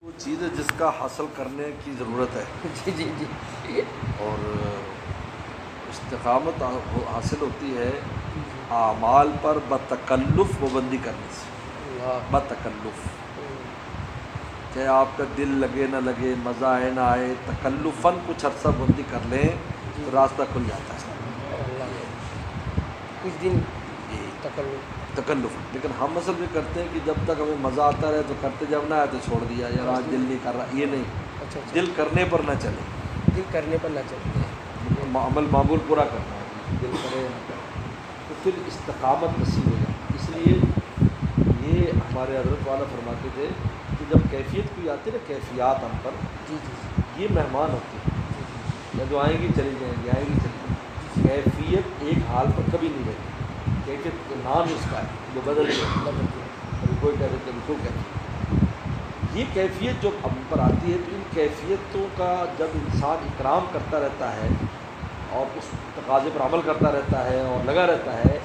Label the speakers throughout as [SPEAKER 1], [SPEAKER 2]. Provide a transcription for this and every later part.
[SPEAKER 1] وہ چیز ہے جس کا حاصل کرنے کی ضرورت ہے
[SPEAKER 2] جی
[SPEAKER 1] اور استقامت حاصل ہوتی ہے اعمال پر بتکلف پابندی کرنے سے. بتکلف چاہے آپ کا دل لگے نہ لگے، مزہ آئے نہ آئے، تکلفاً کچھ عرصہ بندی کر لیں تو راستہ کھل جاتا ہے.
[SPEAKER 2] کچھ دن
[SPEAKER 1] تکلف. لیکن ہم اصل میں کرتے ہیں کہ جب تک ہمیں مزہ آتا رہے تو کرتے، جب نہ آئے تو چھوڑ دیا، یار آج دل نہیں کر رہا. یہ نہیں،
[SPEAKER 2] اچھا
[SPEAKER 1] دل کرنے پر نہ چلے،
[SPEAKER 2] دل کرنے پر نہ چلے،
[SPEAKER 1] عمل معمول پورا کرنا ہے، دل کرے نہ کرے تو پھر استقامت نصیب ہو جاتی. اس لیے یہ ہمارے حضرت والا فرماتے تھے کہ جب کیفیت کوئی آتی ہے نا، کیفیات ہم پر یہ مہمان ہوتے ہیں، یا جو آئیں گی چلی جائیں گی، آئیں گی چلی جائیں گی. کیفیت ایک حال پر کبھی نہیں رہتی. کیفیت کا نام اس کا ہے جو بدل گیا، کبھی کوئی کہتے کبھی کوئی کہتے. یہ کیفیت جو ہم پر آتی ہے تو ان کیفیتوں کا جب انسان اکرام کرتا رہتا ہے اور اس تقاضے پر عمل کرتا رہتا ہے اور لگا رہتا ہے،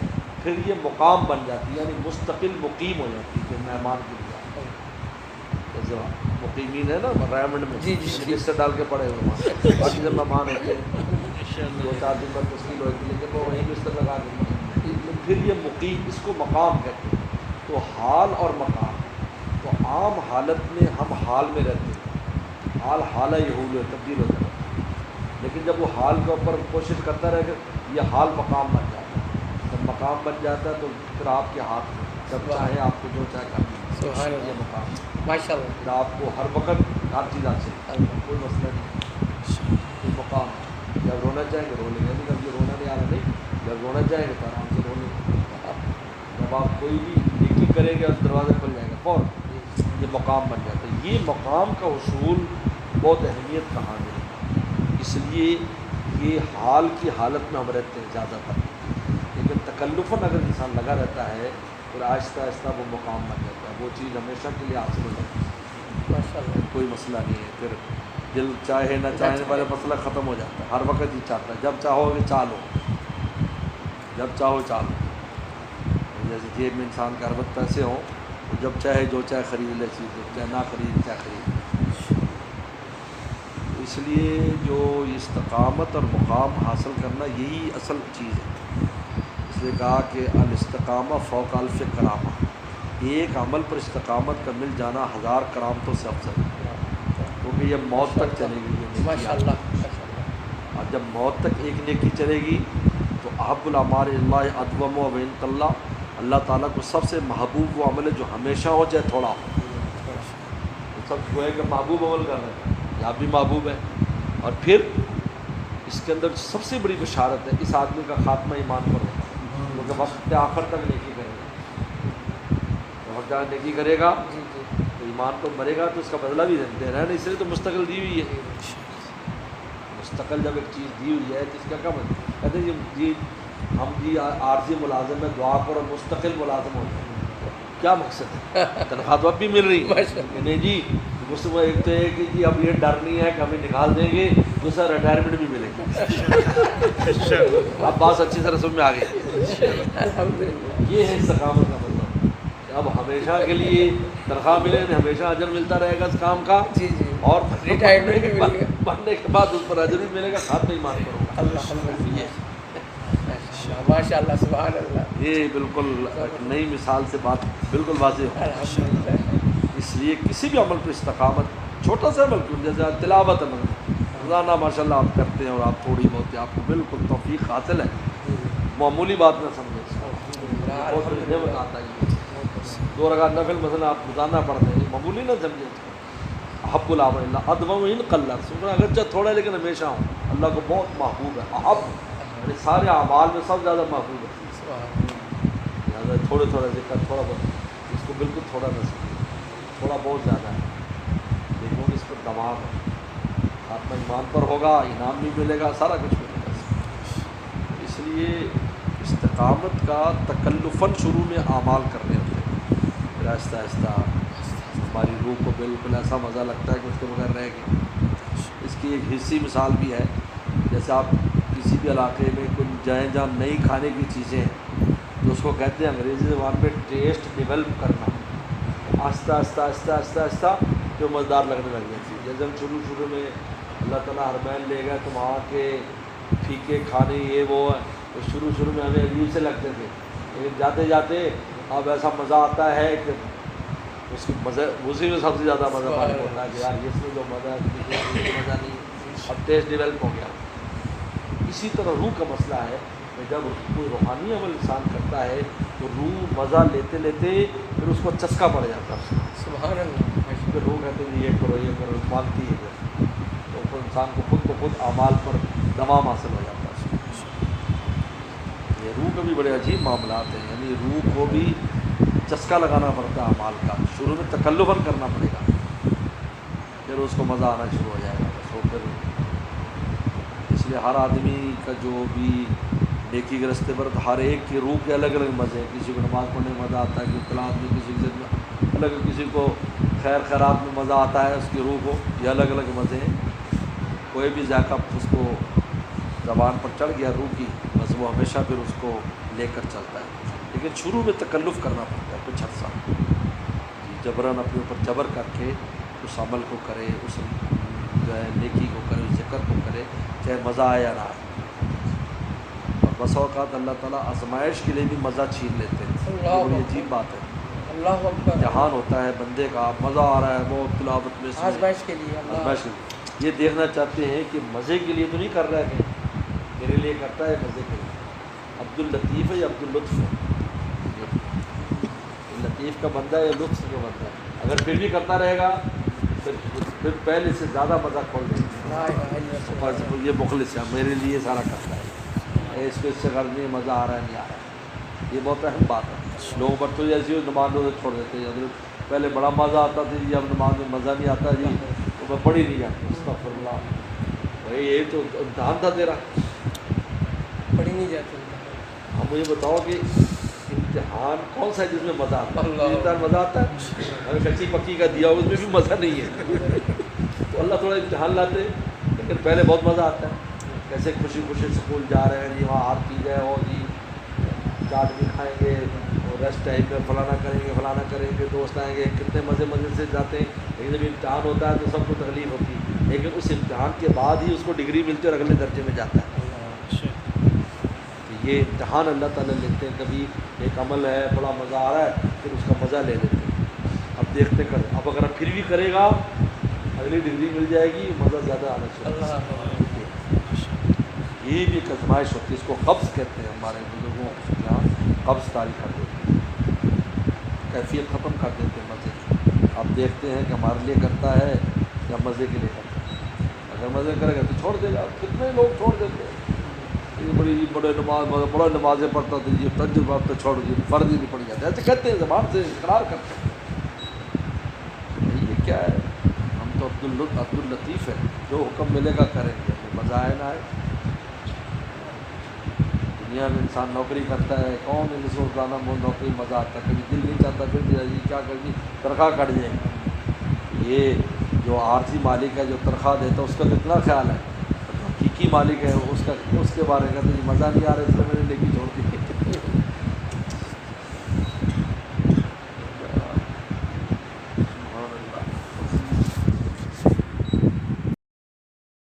[SPEAKER 1] پھر یہ مقام بن جاتی ہے، یعنی مستقل مقیم ہو جاتی ہے کہ مہمان کی بجائے. جیسے مقیمین ہے نا ریمنڈ میں لسٹ سے ڈال کے پڑے ہوئے وہاں، باقی جب مہمان ہوتے ہیں 2-4 دن بعد تشکیل ہوتی ہے، لیکن وہ وہیں بستر لگا کے پھر یہ مقیم، اس کو مقام کہتے ہیں. تو حال اور مقام، تو عام حالت میں ہم حال میں رہتے ہیں، حال حالہ یہود ہے، تبدیل ہوتا ہے. لیکن جب وہ حال کے اوپر کوشش کرتا رہے کہ یہ حال مقام بن جاتا ہے. جب مقام بن جاتا ہے تو پھر آپ کے ہاتھ میں جب چاہیں آپ کو جو چاہے کر یہ مقام
[SPEAKER 2] ماشاء اللہ.
[SPEAKER 1] پھر آپ کو ہر وقت ہر چیز حاصل، کوئی مسئلہ نہیں. یہ مقام جب رونا چاہیں گے رو لیں گے، جب یہ رونا نہیں آ رہا نہیں، جب رونا چاہیں گے تو آرام سے رو لیں گے. جب آپ کوئی بھی نیکی کریں گے اور دروازہ کھل جائے گا فوراً، یہ مقام بن جاتا ہے. یہ مقام کا حصول بہت اہمیت کا حامل ہے. اس لیے یہ حال کی حالت میں ہم رہتے ہیں زیادہ تر، لیکن تکلفاً اگر انسان لگا رہتا ہے پھر آہستہ آہستہ وہ مقام بن جاتا ہے، وہ چیز ہمیشہ کے لیے حاصل ہو جاتی ہے.
[SPEAKER 2] ماشاء اللہ.
[SPEAKER 1] کوئی مسئلہ نہیں ہے. پھر دل چاہے نہ چاہنے والے مسئلہ ختم ہو جاتا ہے. ہر وقت ہی چاہتا ہے، جب چاہو گے چالو، جب چاہو چالو. جیسے جیب میں انسان کے ہر وقت پیسے ہوں تو جب چاہے جو چاہے خرید لے چیز، چاہے نہ خرید چاہے خرید. اس لیے جو استقامت اور مقام حاصل کرنا یہی اصل چیز ہے. اس لیے کہا کہ الاستقامہ فوق الف کرامہ، ایک عمل پر استقامت کا مل جانا 1000 کرامتوں سے افضل ہے، کیونکہ یہ موت تک چلے گی. یہ
[SPEAKER 2] ماشاء اللہ.
[SPEAKER 1] اور جب موت تک ایک نیکی چلے گی تو احب الاعمال اللہ ادوم و بین اللہ، اللہ تعالیٰ کو سب سے محبوب وہ عمل ہے جو ہمیشہ ہو چاہے تھوڑا ہو. تو سب کو ہے کہ محبوب عمل کر رہے ہیں، یہ آپ بھی محبوب ہے. اور پھر اس کے اندر سب سے بڑی بشارت ہے اس آدمی کا خاتمہ ایمان پر ہوگا، کیونکہ وقت آخر تک نیکی کرے گا. وقت نیکی کرے گا تو ایمان تو مرے گا تو اس کا بدلہ بھی دے رہا ہے نا، اس لیے تو مستقل دی ہوئی ہے. مستقل جب ایک چیز دی ہوئی ہے تو اس کا کیا مطلب؟ کہتے ہیں جی ہم جی عارضی ملازم میں دعا کرو مستقل ملازم ہو جائے. کیا مقصد ہے؟ تنخواہ تو اب بھی مل رہی ہے نہیں جی. اس میں ایک تو ہے کہ جی اب یہ ڈر نہیں ہے کہ ہمیں نکال دیں گے، دوسرا ریٹائرمنٹ بھی ملے گی. اب بات اچھی طرح سمجھ میں آ گئی. یہ ہے استقامت کا مطلب کہ اب ہمیشہ کے لیے تنخواہ ملے گی، ہمیشہ اجر ملتا رہے گا اس کام کا، اور
[SPEAKER 2] ریٹائرمنٹ بھی ملے گا،
[SPEAKER 1] بننے کے بعد اس پر اجر بھی ملے گا، خاتمہ ایمان پر ہوگا.
[SPEAKER 2] ماشاء اللہ. سبحان اللہ.
[SPEAKER 1] یہ بالکل ایک نئی مثال سے بات بالکل واضح ہو. اس لیے کسی بھی عمل پر استقامت، چھوٹا سا عمل کیوں، جیسے تلاوت عمل روزانہ ماشاء اللہ آپ کرتے ہیں اور آپ تھوڑی بہت آپ کو بالکل توفیق حاصل ہے، معمولی بات نہ سمجھیں. بہت نعمت آتا ہے. 2 رکعت نفل مثلا آپ روزانہ پڑھتے ہیں، معمولی نہ سمجھیں. احب الاعمال اللہ ادوم ان قل، اگرچہ تھوڑا ہے لیکن ہمیشہ ہوں، اللہ کو بہت محبوب ہے. احب یعنی سارے اعمال میں سب زیادہ محبوب ہے. تھوڑے ذکر، تھوڑا بہت، اس کو بالکل تھوڑا نہ سمجھیں، تھوڑا بہت زیادہ ہے لیکن اس پر دماغ ہے. خاتمہ ایمان پر ہوگا، انعام بھی ملے گا، سارا کچھ ملے گا. اس لیے استقامت کا تکلفاً شروع میں اعمال کرنے ہوتے ہیں، پھر آہستہ آہستہ ہماری روح کو بالکل ایسا مزہ لگتا ہے کہ اس کے بغیر رہ گئے. اس کی ایک حصی مثال بھی ہے، جیسے آپ کسی بھی علاقے میں کوئی جائیں جہاں نئی کھانے کی چیزیں ہیں تو اس کو کہتے ہیں انگریزی زبان پہ ٹیسٹ ڈیولپ کرنا. آہستہ آہستہ آہستہ آہستہ آہستہ جو مزیدار لگنے لگ گئی تھی. جیسے ہم شروع میں اللہ تعالیٰ حرمین لے گئے تو وہاں کے پھیکے کھانے یہ وہ تو شروع میں ہمیں عجیب سے لگتے تھے، لیکن جاتے جاتے اب ایسا مزہ آتا ہے کہ اس کی مزہ اسی میں سب سے زیادہ مزہ معلوم ہوتا ہے کہ یار اس میں جو مزہ ہے مزہ نہیں، اب ٹیسٹ ڈیولپ ہو گیا. اسی طرح روح کا مسئلہ ہے کہ جب کوئی روحانی عمل انسان کرتا ہے تو روح مزہ لیتے لیتے پھر اس کو چسکا پڑ جاتا ہے.
[SPEAKER 2] سبحان اللہ.
[SPEAKER 1] پھر روح کہتے ہیں یہ کرو مانتی ہے تو پھر انسان کو خود بخود اعمال پر دوام حاصل ہو جاتا ہے. یہ روح کے بھی بڑے عجیب معاملات ہیں، یعنی روح کو بھی چسکا لگانا پڑتا ہے اعمال کا. شروع میں تکلفاً کرنا پڑے گا، پھر اس کو مزہ آنا شروع ہو جائے گا. بس وہ پھر اس لیے ہر آدمی کا جو بھی نیکی کے راستے پر ہر ایک کی روح کے الگ الگ مزے ہیں. کسی کو نماز پڑھنے میں مزہ آتا ہے، کسی اطلاعات میں، کسی کی ذکر میں الگ، کسی کو خیرات میں مزہ آتا ہے، اس کی روح کو یہ الگ الگ مزے ہیں. کوئی بھی ذائقہ اس کو زبان پر چڑھ گیا روح کی، بس وہ ہمیشہ پھر اس کو لے کر چلتا ہے. لیکن شروع میں تکلف کرنا پڑتا ہے کچھ عرصہ، جبراً اپنے اوپر جبر کر کے اس عمل کو کرے، اس جو ہے نیکی کو کرے، اس ذکر کو کرے، چاہے مزہ آئے یا نہ آئے. اور بس اوقات اللہ تعالیٰ آزمائش کے لیے بھی مزہ چھین لیتے ہیں. یہ بڑی عجیب بات ہے.
[SPEAKER 2] اللہ اکبر.
[SPEAKER 1] امتحان ہوتا ہے بندے کا، مزہ آ رہا ہے بہت تلاوت میں،
[SPEAKER 2] آزمائش کے لیے.
[SPEAKER 1] آزمائش کے لیے یہ دیکھنا چاہتے ہیں کہ مزے کے لیے تو نہیں کر رہا ہے، میرے لیے کرتا ہے مزے کے لیے. عبد اللطیف ہے یا عبد اللطف ہے؟ لطیف کا بندہ ہے یا لطف کا بندہ ہے؟ اگر پھر بھی کرتا رہے گا پھر پہلے سے زیادہ مزہ کھول دے گا. یہ مخلص ہے، میرے لیے سارا کرتا ہے، اس کو اس سے غرض نہیں مزہ آ رہا ہے نہیں آ رہا ہے. یہ بہت اہم بات ہے. لوگوں پر تو ایسی نماز روزے چھوڑ دیتے ہیں. پہلے بڑا مزہ آتا تھا جی، اب نماز میں مزہ نہیں آتا جی تو میں پڑھ ہی نہیں جاتی. استغفر اللہ. بھائی یہ تو امتحان تھا تیرا،
[SPEAKER 2] پڑھی نہیں جاتی.
[SPEAKER 1] اب مجھے بتاؤ کہ امتحان کون سا ہے جس میں مزہ آتا ہے؟ امتحان مزہ آتا ہے، ہمیں کچی پکی کا دیا اس میں بھی مزہ نہیں ہے. تو اللہ تھوڑا امتحان لاتے ہیں، لیکن پہلے بہت مزہ آتا ہے. کیسے خوشی خوشی اسکول جا رہے ہیں جی، وہاں آرتی ہے اور جی چاٹ بھی کھائیں گے اور ریسٹ ٹائم میں فلانا کریں گے، دوست آئیں گے، کتنے مزے سے جاتے ہیں. لیکن جب امتحان ہوتا ہے تو سب کو تکلیف ہوتی ہے، لیکن اس امتحان کے بعد ہی اس کو ڈگری ملتی ہے اور اگلے درجے میں جاتا ہے. یہ امتحان اللہ تعالیٰ لیتے ہیں. کبھی ایک عمل ہے بڑا مزہ آ رہا ہے پھر اس کا مزہ لے لیتے ہیں. اب دیکھتے کریں، اب اگر پھر بھی کرے گا اگلی ڈگری مل جائے گی، مزہ زیادہ آنا چاہیے. یہ بھی ایک آزمائش ہوتی ہے، اس کو قبض کہتے ہیں. ہمارے بزرگوں یہاں قبض طاری کر دیتے ہیں، کیفیت ختم کر دیتے ہیں مزے کی. آپ دیکھتے ہیں کہ ہمارے لیے کرتا ہے یا مزے کے لیے کرتا ہے. اگر مزے کرے گا تو چھوڑ دے گا. کتنے لوگ چھوڑ دیتے ہیں، یہ بڑے نمازیں پڑھتا تھا جی، تجربہ پہ چھوڑ دی، فرض ہی نہیں پڑ جاتے، ایسے کہتے ہیں، زبان سے اقرار کرتے ہیں. یہ کیا ہے؟ ہم تو عبد اللطیف ہے، جو حکم ملے گا کریں گے، مزہ آئے نہ آئے. دنیا میں انسان نوکری کرتا ہے، کون ان کو روزانہ نوکری مزہ آتا ہے، کبھی دل نہیں چاہتا، پھر بھی جی کیا کرنی، تنخواہ کٹ جائے گی. یہ جو عارضی مالک ہے جو تنخواہ دیتا ہے اس کا کتنا خیال ہے، حقیقی مالک ہے اس کے بارے میں کہتے ہیں مزہ نہیں آ رہا اس لیے میں نے نیکی چھوڑ دی.